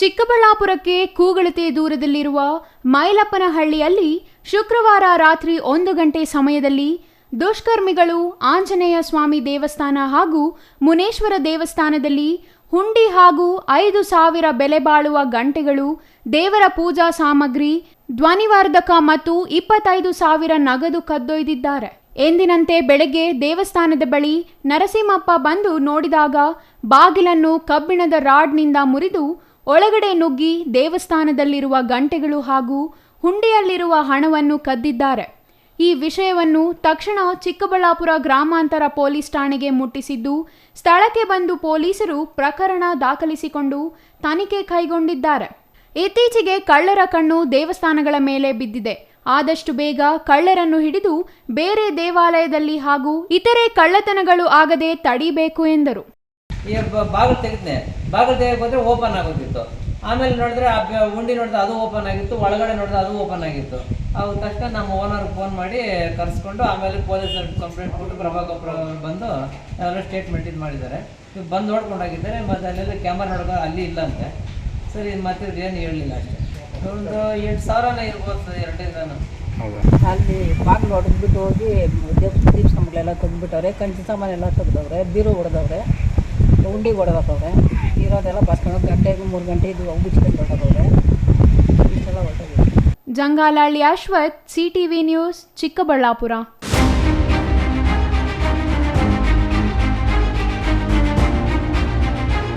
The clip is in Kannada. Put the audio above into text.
ಚಿಕ್ಕಬಳ್ಳಾಪುರಕ್ಕೆ ಕೂಗಳತೆ ದೂರದಲ್ಲಿರುವ ಮೈಲಪ್ಪನಹಳ್ಳಿಯಲ್ಲಿ ಶುಕ್ರವಾರ ರಾತ್ರಿ 1 ಗಂಟೆ ಸಮಯದಲ್ಲಿ ದುಷ್ಕರ್ಮಿಗಳು ಆಂಜನೇಯ ಸ್ವಾಮಿ ದೇವಸ್ಥಾನ ಹಾಗೂ ಮುನೇಶ್ವರ ದೇವಸ್ಥಾನದಲ್ಲಿ ಹುಂಡಿ ಹಾಗೂ 5,000 ಬೆಲೆ ಬಾಳುವ ಗಂಟೆಗಳು, ದೇವರ ಪೂಜಾ ಸಾಮಗ್ರಿ, ಧ್ವನಿವರ್ಧಕ ಮತ್ತು 25,000 ನಗದು ಕದ್ದೊಯ್ದಿದ್ದಾರೆ. ಎಂದಿನಂತೆ ಬೆಳಗ್ಗೆ ದೇವಸ್ಥಾನದ ಬಳಿ ನರಸಿಂಹಪ್ಪ ಬಂದು ನೋಡಿದಾಗ ಬಾಗಿಲನ್ನು ಕಬ್ಬಿಣದ ರಾಡ್ನಿಂದ ಮುರಿದು ಒಳಗಡೆ ನುಗ್ಗಿ ದೇವಸ್ಥಾನದಲ್ಲಿರುವ ಗಂಟೆಗಳು ಹಾಗೂ ಹುಂಡಿಯಲ್ಲಿರುವ ಹಣವನ್ನು ಕದ್ದಿದ್ದಾರೆ. ಈ ವಿಷಯವನ್ನು ತಕ್ಷಣ ಚಿಕ್ಕಬಳ್ಳಾಪುರ ಗ್ರಾಮಾಂತರ ಪೊಲೀಸ್ ಠಾಣೆಗೆ ಮುಟ್ಟಿಸಿದ್ದು, ಸ್ಥಳಕ್ಕೆ ಬಂದು ಪೊಲೀಸರು ಪ್ರಕರಣ ದಾಖಲಿಸಿಕೊಂಡು ತನಿಖೆ ಕೈಗೊಂಡಿದ್ದಾರೆ. ಇತ್ತೀಚೆಗೆ ಕಳ್ಳರ ಕಣ್ಣು ದೇವಸ್ಥಾನಗಳ ಮೇಲೆ ಬಿದ್ದಿದೆ. ಆದಷ್ಟು ಬೇಗ ಕಳ್ಳರನ್ನು ಹಿಡಿದು ಬೇರೆ ದೇವಾಲಯದಲ್ಲಿ ಹಾಗೂ ಇತರೆ ಕಳ್ಳತನಗಳು ಆಗದೆ ತಡಿಬೇಕು ಎಂದರು. ಬಾಗಿಲು ತೆಗೆಯಕ್ಕೆ ಹೋದ್ರೆ ಓಪನ್ ಆಗೋದಿತ್ತು. ಆಮೇಲೆ ನೋಡಿದ್ರೆ ಉಂಡಿ ನೋಡಿದ್ರೆ ಅದು ಓಪನ್ ಆಗಿತ್ತು, ಒಳಗಡೆ ನೋಡಿದ್ರೆ ಅದು ಓಪನ್ ಆಗಿತ್ತು. ಅವು ತಕ್ಷಣ ನಮ್ಮ ಓನರ್ಗೆ ಫೋನ್ ಮಾಡಿ ಕರೆಸ್ಕೊಂಡು ಆಮೇಲೆ ಪೊಲೀಸರು ಕಂಪ್ಲೇಂಟ್ ಕೊಟ್ಟು ಪ್ರಭಾಕರ್ ಬಂದು ಎಲ್ಲ ಸ್ಟೇಟ್ಮೆಂಟ್ ಇದು ಮಾಡಿದ್ದಾರೆ. ಬಂದು ನೋಡ್ಕೊಂಡೋಗಿದ್ದಾರೆ. ಮತ್ತು ಅಲ್ಲೆಲ್ಲ ಕ್ಯಾಮರಾ ನೋಡ್ಕೊಂಡು ಅಲ್ಲಿ ಇಲ್ಲಂತೆ. ಸರಿ, ಮತ್ತೆ ಏನು ಹೇಳಲಿಲ್ಲ ಅಷ್ಟೇ. ಒಂದು 8,000 ಇರ್ಬೋದು ಸರ್, 2 ಅಲ್ಲಿ ಬಾಗಿಲು ಹೊಡೆದ್ಬಿಟ್ಟು ಹೋಗಿ ದೀಪ ಕಂಬಗಳೆಲ್ಲ ತೆಗೆದ್ಬಿಟ್ಟವ್ರೆ, ಕಂಚಿ ಸಾಮಾನೆಲ್ಲ ತೆಗೆದವ್ರೆ, ಬೀರು ಹೊಡೆದವ್ರೆ, ಉಂಡಿಗೆ ಹೊಡೆದವ್ರೆ, ಇರೋದೆಲ್ಲ ಬಸ್ಕೊಂಡು ಗಂಟೆ 3 ಗಂಟೆ ಇದು ಮುಚ್ಕೊಂಡು ಹೊಡೆದವ್ರೆ. ಇಷ್ಟೆಲ್ಲ ಹೊರಟೋಗಿದೆ. Jangalahalli Ashwath, CTV news, Chikkaballapur.